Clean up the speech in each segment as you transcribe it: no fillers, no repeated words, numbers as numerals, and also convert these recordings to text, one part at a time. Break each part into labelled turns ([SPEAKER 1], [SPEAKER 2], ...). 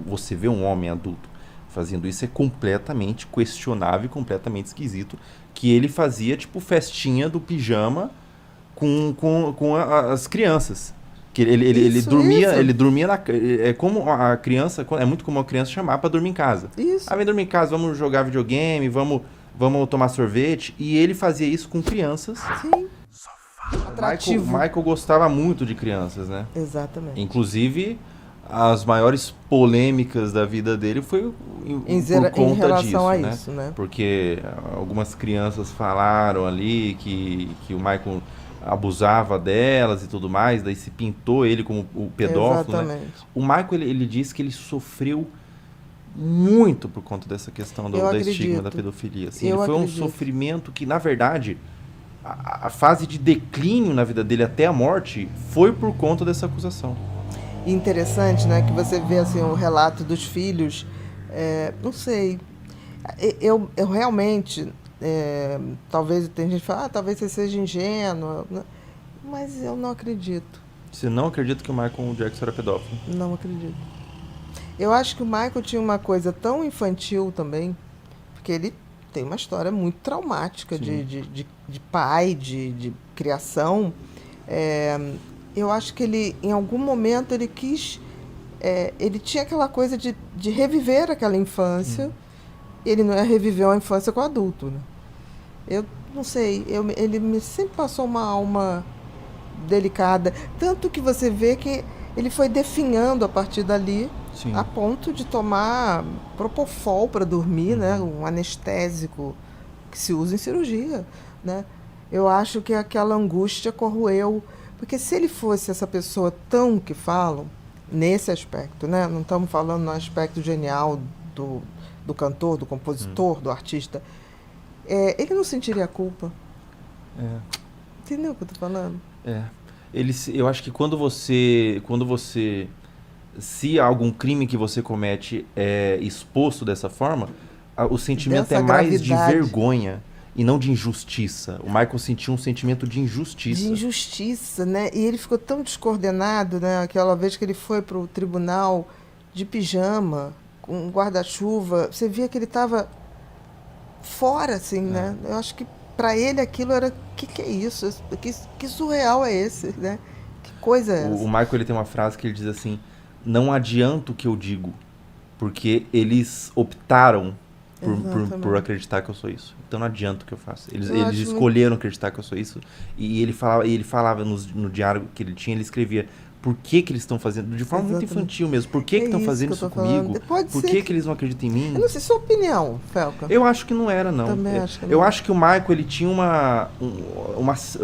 [SPEAKER 1] você vê um homem adulto fazendo isso é completamente questionável e completamente esquisito. Que ele fazia, tipo, festinha do pijama com as crianças. Que
[SPEAKER 2] Isso.
[SPEAKER 1] ele dormia na. É como a criança. É muito comum a criança chamar pra dormir em casa. Ah,
[SPEAKER 2] Isso.
[SPEAKER 1] vem dormir em casa, vamos jogar videogame, vamos tomar sorvete. E ele fazia isso com crianças.
[SPEAKER 2] Sim.
[SPEAKER 1] O
[SPEAKER 2] Atrativo.
[SPEAKER 1] Michael gostava muito de crianças, né?
[SPEAKER 2] Exatamente.
[SPEAKER 1] Inclusive, as maiores polêmicas da vida dele foi por
[SPEAKER 2] Em
[SPEAKER 1] conta
[SPEAKER 2] relação
[SPEAKER 1] disso,
[SPEAKER 2] a
[SPEAKER 1] né?
[SPEAKER 2] isso, né?
[SPEAKER 1] Porque algumas crianças falaram ali que o Michael abusava delas e tudo mais, daí se pintou ele como o pedófilo, né?
[SPEAKER 2] Exatamente.
[SPEAKER 1] O Michael, ele disse que ele sofreu muito por conta dessa questão
[SPEAKER 2] Eu
[SPEAKER 1] da estigma da
[SPEAKER 2] acredito.
[SPEAKER 1] pedofilia. Assim, ele
[SPEAKER 2] Eu
[SPEAKER 1] foi um
[SPEAKER 2] acredito.
[SPEAKER 1] sofrimento que, na verdade, a fase de declínio na vida dele até a morte foi por conta dessa acusação.
[SPEAKER 2] E interessante, né, que você vê assim o relato dos filhos. Não sei, eu realmente, talvez tem gente que fala, talvez você seja ingênua, né? Mas eu não acredito,
[SPEAKER 1] Você não acredita que o Michael Jackson era pedófilo?
[SPEAKER 2] não acredito. Eu acho que o Michael tinha uma coisa tão infantil também, porque ele tem uma história muito traumática
[SPEAKER 1] Sim.
[SPEAKER 2] de pai, de criação. É, eu acho que ele, em algum momento, ele quis. Ele tinha aquela coisa de reviver aquela infância. E ele não ia reviver uma infância com adulto, né? Eu não sei, ele me sempre passou uma alma delicada. Tanto que você vê que ele foi definhando a partir dali, a
[SPEAKER 1] Sim.
[SPEAKER 2] ponto de tomar Propofol para dormir, né?
[SPEAKER 1] Uhum.
[SPEAKER 2] Um anestésico que se usa em cirurgia, né? Eu acho que aquela angústia corroeu, porque se ele fosse essa pessoa tão que falam, nesse aspecto, né? Não estamos falando no aspecto genial do, do cantor, do
[SPEAKER 1] Hum.
[SPEAKER 2] compositor, do artista, ele não sentiria culpa.
[SPEAKER 1] É,
[SPEAKER 2] Entendeu o que eu estou falando?
[SPEAKER 1] é. Eu acho que quando você, se algum crime que você comete é exposto dessa forma, o sentimento é
[SPEAKER 2] Dessa
[SPEAKER 1] mais de
[SPEAKER 2] gravidade,
[SPEAKER 1] vergonha e não de injustiça. O Michael sentiu um sentimento de
[SPEAKER 2] de
[SPEAKER 1] injustiça.
[SPEAKER 2] injustiça, né? E ele ficou tão descoordenado, né? Aquela vez que ele foi para o tribunal de pijama, com um guarda-chuva, você via que ele estava fora, assim,
[SPEAKER 1] É.
[SPEAKER 2] né? Eu acho que para ele aquilo era, que é isso? Que surreal é esse, né? Que coisa é
[SPEAKER 1] O
[SPEAKER 2] essa?
[SPEAKER 1] Michael, ele tem uma frase que ele diz assim: não adianta o que eu digo, porque eles optaram por
[SPEAKER 2] Exatamente.
[SPEAKER 1] acreditar que eu sou isso. Então não adianta o que eu faço. Eles,
[SPEAKER 2] Eu
[SPEAKER 1] eles
[SPEAKER 2] acho muito.
[SPEAKER 1] escolheram acreditar que eu sou isso. E ele falava no diário que ele tinha, ele escrevia por que que eles estão fazendo, de forma muito
[SPEAKER 2] Exatamente.
[SPEAKER 1] infantil mesmo. Por que
[SPEAKER 2] É
[SPEAKER 1] que estão
[SPEAKER 2] isso
[SPEAKER 1] fazendo
[SPEAKER 2] que eu
[SPEAKER 1] isso
[SPEAKER 2] estou falando.
[SPEAKER 1] comigo?
[SPEAKER 2] Pode
[SPEAKER 1] Por
[SPEAKER 2] ser
[SPEAKER 1] que
[SPEAKER 2] que.
[SPEAKER 1] que eles não acreditam em
[SPEAKER 2] Eu
[SPEAKER 1] mim?
[SPEAKER 2] não sei sua opinião, Felca.
[SPEAKER 1] Eu acho que não era, não.
[SPEAKER 2] Também acho que
[SPEAKER 1] Eu
[SPEAKER 2] não.
[SPEAKER 1] acho que o Michael, ele tinha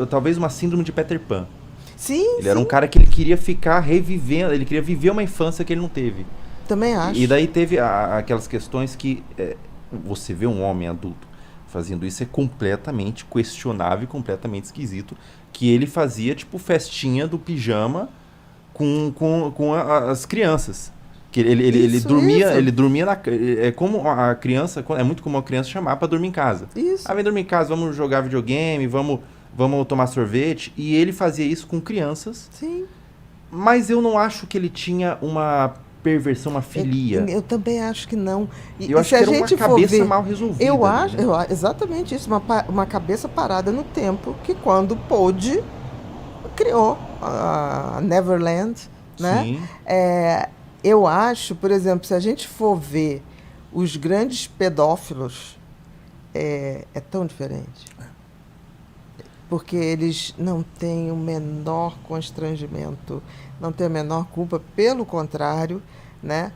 [SPEAKER 1] talvez uma síndrome de Peter Pan.
[SPEAKER 2] Sim,
[SPEAKER 1] Ele era um
[SPEAKER 2] sim,
[SPEAKER 1] cara que ele queria ficar revivendo, ele queria viver uma infância que ele não teve.
[SPEAKER 2] também
[SPEAKER 1] E
[SPEAKER 2] acho.
[SPEAKER 1] daí teve aquelas questões que você vê um homem adulto fazendo isso é completamente questionável e completamente esquisito. Que ele fazia, tipo, festinha do pijama com as crianças. Que
[SPEAKER 2] Isso.
[SPEAKER 1] ele dormia na. É como a criança. É muito comum a criança chamar pra dormir em casa. Ah,
[SPEAKER 2] Isso.
[SPEAKER 1] vem dormir em casa, vamos jogar videogame, vamos tomar sorvete. E ele fazia isso com crianças,
[SPEAKER 2] Sim.
[SPEAKER 1] mas eu não acho que ele tinha uma perversão, uma filia.
[SPEAKER 2] Eu também acho que não.
[SPEAKER 1] Eu
[SPEAKER 2] E se
[SPEAKER 1] acho que
[SPEAKER 2] a
[SPEAKER 1] era uma
[SPEAKER 2] gente for
[SPEAKER 1] cabeça
[SPEAKER 2] ver,
[SPEAKER 1] mal resolvida ali, né?
[SPEAKER 2] exatamente isso, uma cabeça parada no tempo que quando pôde, criou a Neverland, né?
[SPEAKER 1] Sim,
[SPEAKER 2] É, eu acho, por exemplo, se a gente for ver os grandes pedófilos, é tão diferente. Porque eles não têm o menor constrangimento, não têm a menor culpa, pelo contrário, né?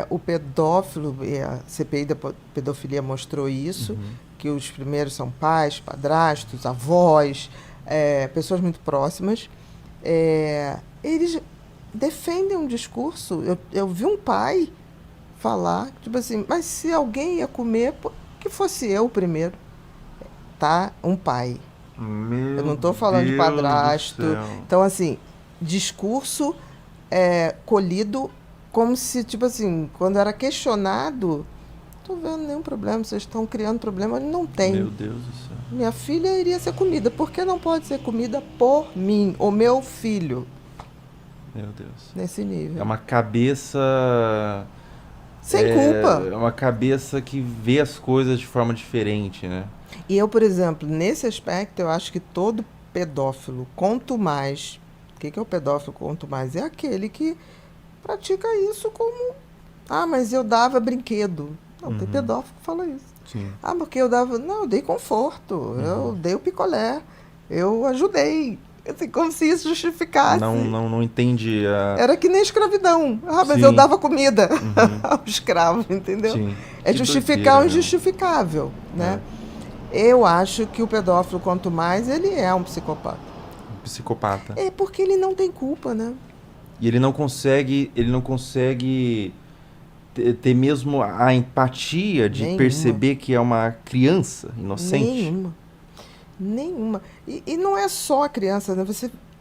[SPEAKER 2] O pedófilo, e a CPI da pedofilia mostrou isso, que os primeiros são pais, padrastos, avós, pessoas muito próximas. Eles defendem um discurso. Eu vi um pai falar, tipo assim, mas se alguém ia comer, que fosse eu primeiro, tá? Um pai. Eu não
[SPEAKER 1] meu
[SPEAKER 2] estou falando de
[SPEAKER 1] Deus do
[SPEAKER 2] padrasto.
[SPEAKER 1] céu.
[SPEAKER 2] Então, assim, discurso colhido como se, tipo assim, quando era questionado, não estou vendo nenhum problema, vocês estão criando problema, ele não
[SPEAKER 1] Meu
[SPEAKER 2] tem.
[SPEAKER 1] Deus do céu.
[SPEAKER 2] Minha filha iria ser comida, por que não pode ser comida por mim, o meu filho,
[SPEAKER 1] Meu Deus.
[SPEAKER 2] nesse
[SPEAKER 1] É
[SPEAKER 2] nível?
[SPEAKER 1] uma cabeça
[SPEAKER 2] Sem culpa.
[SPEAKER 1] É uma cabeça que vê as coisas de forma diferente, né?
[SPEAKER 2] E eu, por exemplo, nesse aspecto, eu acho que todo pedófilo, quanto mais... O que é o pedófilo, quanto mais? É aquele que pratica isso como... Ah, mas eu dava brinquedo. Não, tem pedófilo que fala isso.
[SPEAKER 1] Sim.
[SPEAKER 2] Ah, porque eu dava... Não, eu dei conforto, eu dei o picolé, eu ajudei. Assim, como se isso justificasse.
[SPEAKER 1] Não entende a...
[SPEAKER 2] Era que nem escravidão. Ah, mas
[SPEAKER 1] Sim.
[SPEAKER 2] eu dava comida ao escravo, entendeu?
[SPEAKER 1] Sim.
[SPEAKER 2] É
[SPEAKER 1] Que
[SPEAKER 2] justificar o
[SPEAKER 1] doideira,
[SPEAKER 2] injustificável, né? Eu acho que o pedófilo, quanto mais, ele é um psicopata.
[SPEAKER 1] Um psicopata.
[SPEAKER 2] É porque ele não tem culpa, né?
[SPEAKER 1] E ele não consegue ter mesmo a empatia de
[SPEAKER 2] Nenhuma.
[SPEAKER 1] perceber que é uma criança inocente.
[SPEAKER 2] Nenhuma. E não é só a criança, né?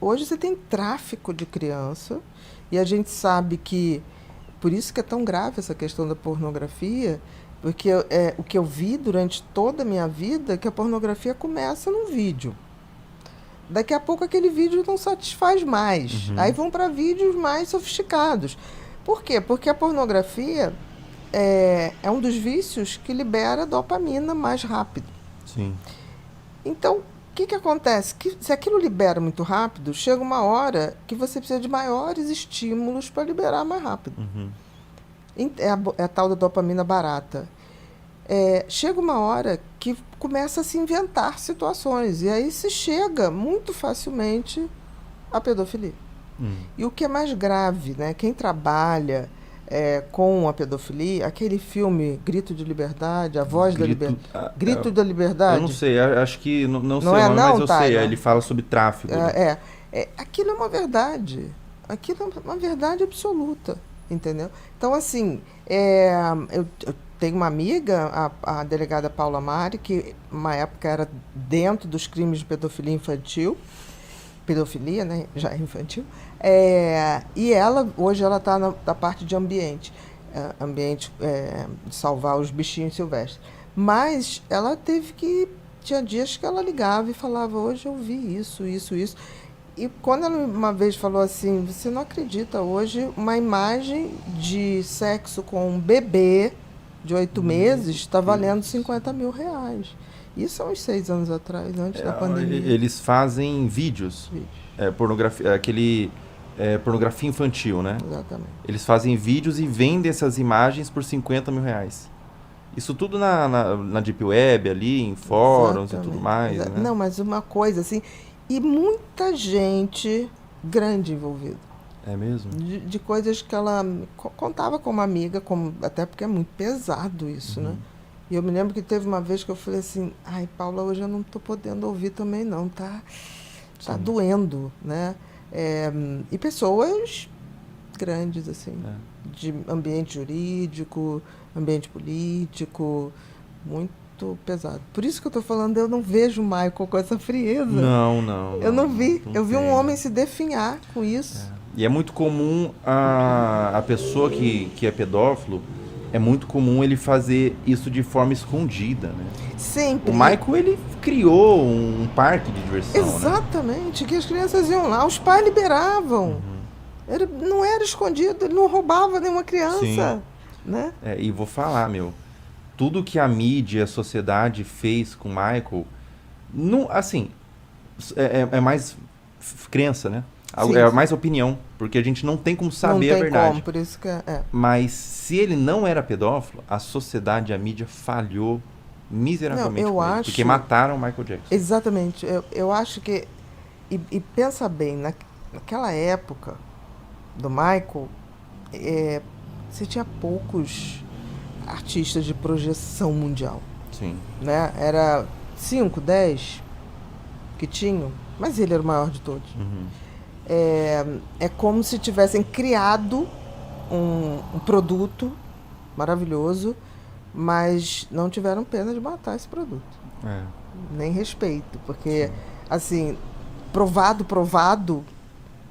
[SPEAKER 2] Hoje você tem tráfico de criança e a gente sabe que... Por isso que é tão grave essa questão da pornografia, porque o que eu vi durante toda a minha vida é que a pornografia começa num vídeo. Daqui a pouco aquele vídeo não satisfaz mais. Aí vão para vídeos mais sofisticados. Por quê? Porque a pornografia é um dos vícios que libera dopamina mais rápido.
[SPEAKER 1] Sim.
[SPEAKER 2] Então, o que acontece? Se aquilo libera muito rápido, chega uma hora que você precisa de maiores estímulos para liberar mais rápido. É a tal da dopamina barata. Chega uma hora que começa a se inventar situações. E aí se chega muito facilmente à pedofilia. E o que é mais grave, né? Quem trabalha com a pedofilia, aquele filme Grito de Liberdade, A Voz da Liberdade. Grito da Liberdade.
[SPEAKER 1] Eu não sei, acho que não sei
[SPEAKER 2] Não
[SPEAKER 1] o
[SPEAKER 2] é
[SPEAKER 1] nome,
[SPEAKER 2] não,
[SPEAKER 1] mas eu sei.
[SPEAKER 2] Tyler?
[SPEAKER 1] Ele fala sobre tráfico. né?
[SPEAKER 2] Aquilo é uma verdade. Aquilo é uma verdade absoluta, entendeu? Então, assim, eu tenho uma amiga, a delegada Paula Mari, que uma época era dentro dos crimes de pedofilia infantil, pedofilia, né, já é infantil, e hoje ela está na parte de ambiente, de salvar os bichinhos silvestres. Mas ela tinha dias que ela ligava e falava, hoje eu vi isso. E quando ela uma vez falou assim, você não acredita, hoje uma imagem de sexo com um bebê de 8 meses está valendo R$50 mil. Isso há uns 6 anos atrás, antes da pandemia.
[SPEAKER 1] Eles fazem vídeos. Pornografia, pornografia infantil, né?
[SPEAKER 2] Exatamente.
[SPEAKER 1] Eles fazem vídeos e vendem essas imagens por R$50 mil. Isso tudo na Deep Web, ali, em fóruns e tudo mais. Né?
[SPEAKER 2] Não, mas uma coisa assim... E muita gente grande envolvida.
[SPEAKER 1] É mesmo?
[SPEAKER 2] De coisas que ela contava como amiga, até porque é muito pesado isso, né? E eu me lembro que teve uma vez que eu falei assim, ai, Paula, hoje eu não estou podendo ouvir também não, tá doendo, né? E pessoas grandes, assim, de ambiente jurídico, ambiente político, muito pesado. Por isso que eu estou falando, eu não vejo o Michael com essa frieza.
[SPEAKER 1] Não.
[SPEAKER 2] Eu não vi.
[SPEAKER 1] Não
[SPEAKER 2] eu vi um
[SPEAKER 1] tem.
[SPEAKER 2] homem se definhar com isso.
[SPEAKER 1] E é muito comum a pessoa que é pedófilo, é muito comum ele fazer isso de forma escondida, né?
[SPEAKER 2] Sempre.
[SPEAKER 1] O Michael, ele criou um parque de diversão,
[SPEAKER 2] Exatamente, que as crianças iam lá, os pais liberavam. Não era escondido, ele não roubava nenhuma criança. Né?
[SPEAKER 1] E vou falar, tudo que a mídia, a sociedade fez com o Michael, não, assim, é mais crença, né?
[SPEAKER 2] Sim.
[SPEAKER 1] É mais opinião, porque a gente não tem como saber a verdade.
[SPEAKER 2] Como, por isso que
[SPEAKER 1] Mas se ele não era pedófilo, a sociedade, a mídia falhou miseravelmente com ele, porque mataram o Michael Jackson.
[SPEAKER 2] Exatamente. Eu acho que... E pensa bem, naquela época do Michael, você tinha poucos artistas de projeção mundial.
[SPEAKER 1] Sim.
[SPEAKER 2] Né? Era 5, 10 que tinham, mas ele era o maior de todos. É como se tivessem criado um produto maravilhoso, mas não tiveram pena de matar esse produto. Nem respeito, porque, assim, provado,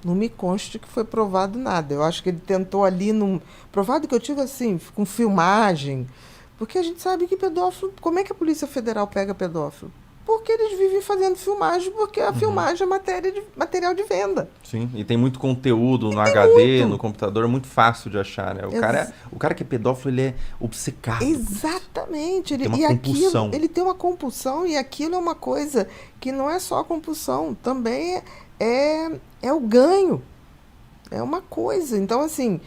[SPEAKER 2] não me consta que foi provado nada. Eu acho que ele tentou ali, provado que eu tive assim, com filmagem, porque a gente sabe que pedófilo, como é que a Polícia Federal pega pedófilo? Porque eles vivem fazendo filmagem, porque a filmagem é material de venda.
[SPEAKER 1] Sim, e tem muito conteúdo no
[SPEAKER 2] tem
[SPEAKER 1] HD,
[SPEAKER 2] muito.
[SPEAKER 1] no computador, é muito fácil de achar, né? O cara que é pedófilo, ele é obcecado por isso.
[SPEAKER 2] Exatamente.
[SPEAKER 1] Tem uma
[SPEAKER 2] E aquilo,
[SPEAKER 1] compulsão.
[SPEAKER 2] ele tem uma compulsão, e aquilo é uma coisa que não é só a compulsão, também é o ganho. É uma coisa. Então, assim,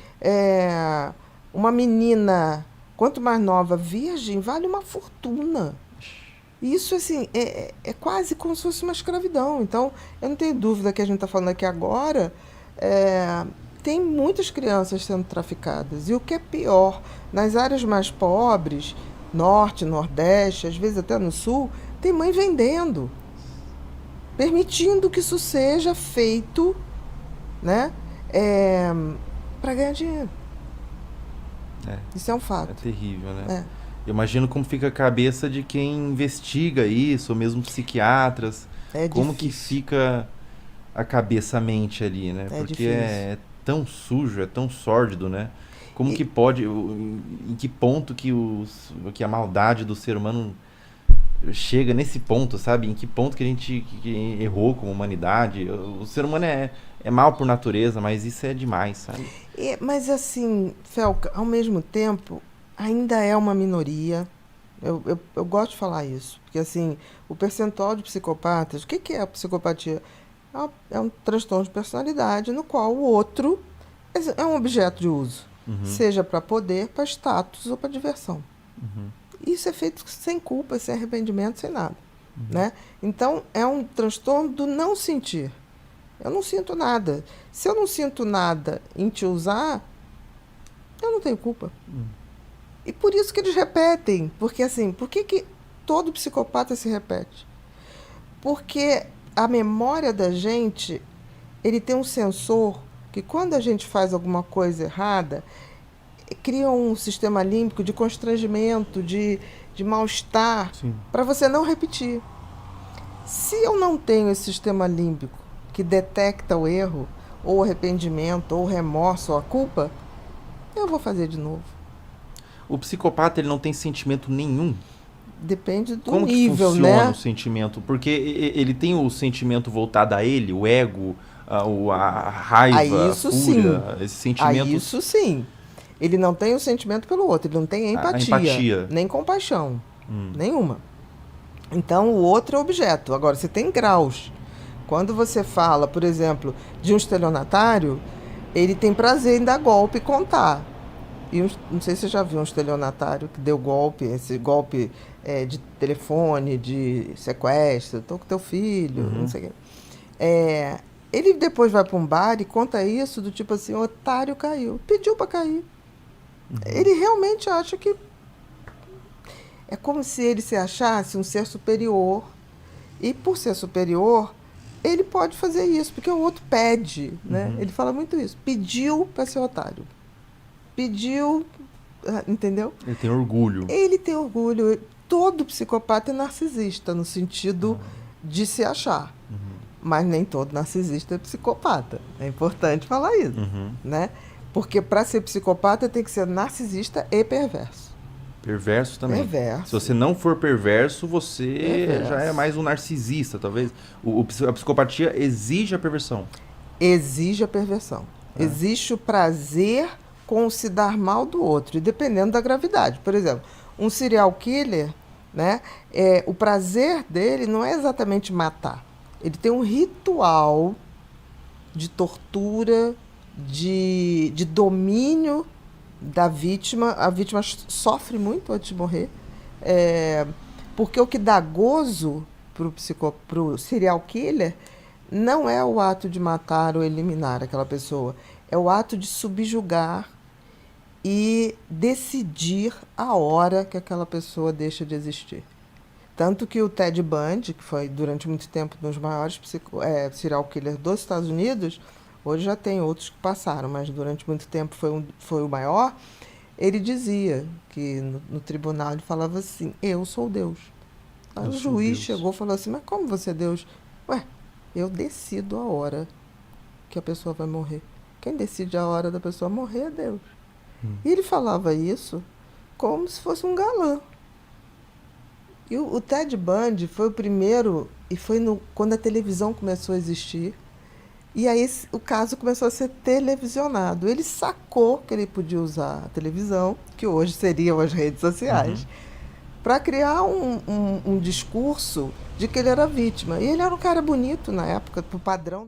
[SPEAKER 2] uma menina, quanto mais nova, virgem, vale uma fortuna. Isso, assim, é quase como se fosse uma escravidão. Então, eu não tenho dúvida que a gente está falando aqui agora, tem muitas crianças sendo traficadas. E o que é pior, nas áreas mais pobres, norte, nordeste, às vezes até no sul, tem mãe vendendo, permitindo que isso seja feito, né, para ganhar dinheiro.
[SPEAKER 1] É,
[SPEAKER 2] Isso é um
[SPEAKER 1] é
[SPEAKER 2] fato.
[SPEAKER 1] terrível, né?
[SPEAKER 2] É,
[SPEAKER 1] Eu imagino como fica a cabeça de quem investiga isso, ou mesmo psiquiatras.
[SPEAKER 2] é
[SPEAKER 1] Como que
[SPEAKER 2] difícil.
[SPEAKER 1] fica a cabeça, a mente ali, né?
[SPEAKER 2] É
[SPEAKER 1] Porque
[SPEAKER 2] difícil.
[SPEAKER 1] é tão sujo, é tão sórdido, né? Como
[SPEAKER 2] E,
[SPEAKER 1] que pode, em que ponto que a maldade do ser humano chega nesse ponto, sabe? Em que ponto que a gente que errou como humanidade? O ser humano é mal por natureza, mas isso é demais, sabe?
[SPEAKER 2] mas assim, Felca, ao mesmo tempo, ainda é uma minoria. Eu gosto de falar isso, porque assim, o percentual de psicopatas, o que que é a psicopatia? É um transtorno de personalidade no qual o outro é um objeto de uso,
[SPEAKER 1] Uhum,
[SPEAKER 2] seja para poder, para status ou para diversão.
[SPEAKER 1] uhum,
[SPEAKER 2] Isso é feito sem culpa, sem arrependimento, sem nada,
[SPEAKER 1] uhum,
[SPEAKER 2] né? Então, é um transtorno do não sentir. Eu não sinto nada. Se eu não sinto nada em te usar, eu não tenho culpa.
[SPEAKER 1] uhum.
[SPEAKER 2] E por isso que eles repetem. Porque assim, por que que todo psicopata se repete? Porque a memória da gente, ele tem um sensor que quando a gente faz alguma coisa errada, cria um sistema límbico de constrangimento, de mal-estar,
[SPEAKER 1] Sim.
[SPEAKER 2] para você não repetir. Se eu não tenho esse sistema límbico que detecta o erro, ou o arrependimento, ou o remorso, ou a culpa, eu vou fazer de novo.
[SPEAKER 1] O psicopata, ele não tem sentimento nenhum.
[SPEAKER 2] Depende do
[SPEAKER 1] Como que
[SPEAKER 2] nível,
[SPEAKER 1] funciona o
[SPEAKER 2] né?
[SPEAKER 1] sentimento? Porque ele tem o sentimento voltado a ele, o ego, a
[SPEAKER 2] A
[SPEAKER 1] raiva, a
[SPEAKER 2] isso sim.
[SPEAKER 1] fúria, esses
[SPEAKER 2] A
[SPEAKER 1] sentimentos,
[SPEAKER 2] isso sim. Ele não tem o sentimento pelo outro, ele não tem
[SPEAKER 1] a
[SPEAKER 2] empatia,
[SPEAKER 1] empatia.
[SPEAKER 2] nem compaixão,
[SPEAKER 1] Hum,
[SPEAKER 2] nenhuma. Então, o outro é objeto. Agora, você tem graus. Quando você fala, por exemplo, de um estelionatário, ele tem prazer em dar golpe e contar. E não sei se você já viu um estelionatário que deu golpe, esse golpe de telefone, de sequestro, tô com teu filho, não
[SPEAKER 1] uhum,
[SPEAKER 2] sei o quê. É, ele depois vai para um bar e conta isso do tipo assim, o otário caiu, pediu para cair.
[SPEAKER 1] uhum,
[SPEAKER 2] Ele realmente acha que é como se ele se achasse um ser superior. E por ser superior, ele pode fazer isso, porque o outro pede, né?
[SPEAKER 1] uhum.
[SPEAKER 2] Ele fala muito isso. Pediu para ser otário. Pediu, entendeu?
[SPEAKER 1] Ele tem orgulho.
[SPEAKER 2] Ele tem orgulho. Todo psicopata é narcisista, no sentido
[SPEAKER 1] Ah,
[SPEAKER 2] de se achar.
[SPEAKER 1] uhum,
[SPEAKER 2] Mas nem todo narcisista é psicopata. É importante falar isso,
[SPEAKER 1] uhum.
[SPEAKER 2] né? Porque para ser psicopata tem que ser narcisista e perverso.
[SPEAKER 1] Perverso também. Se
[SPEAKER 2] Perverso.
[SPEAKER 1] você não for perverso, você já é
[SPEAKER 2] Perverso.
[SPEAKER 1] mais um narcisista, talvez. A psicopatia exige a perversão.
[SPEAKER 2] Exige a perversão.
[SPEAKER 1] É.
[SPEAKER 2] Existe o prazer com o se dar mal do outro, e dependendo da gravidade. Por exemplo, um serial killer, né, o prazer dele não é exatamente matar. Ele tem um ritual de tortura, de domínio da vítima. A vítima sofre muito antes de morrer. É, porque o que dá gozo pro serial killer não é o ato de matar ou eliminar aquela pessoa, é o ato de subjugar e decidir a hora que aquela pessoa deixa de existir. Tanto que o Ted Bundy, que foi durante muito tempo um dos maiores serial killers dos Estados Unidos, hoje já tem outros que passaram, mas durante muito tempo foi o maior, ele dizia que no tribunal ele falava assim, eu sou Deus. Aí
[SPEAKER 1] Eu
[SPEAKER 2] o
[SPEAKER 1] sou
[SPEAKER 2] juiz
[SPEAKER 1] Deus.
[SPEAKER 2] chegou e falou assim, mas como você é Deus? Ué, eu decido a hora que a pessoa vai morrer. Quem decide a hora da pessoa morrer é Deus.
[SPEAKER 1] Hum.
[SPEAKER 2] E ele falava isso como se fosse um galã. E o Ted Bundy foi o primeiro, e foi quando a televisão começou a existir. E aí o caso começou a ser televisionado. Ele sacou que ele podia usar a televisão, que hoje seriam as redes sociais, para criar um discurso de que ele era vítima. E ele era um cara bonito na época, pro padrão.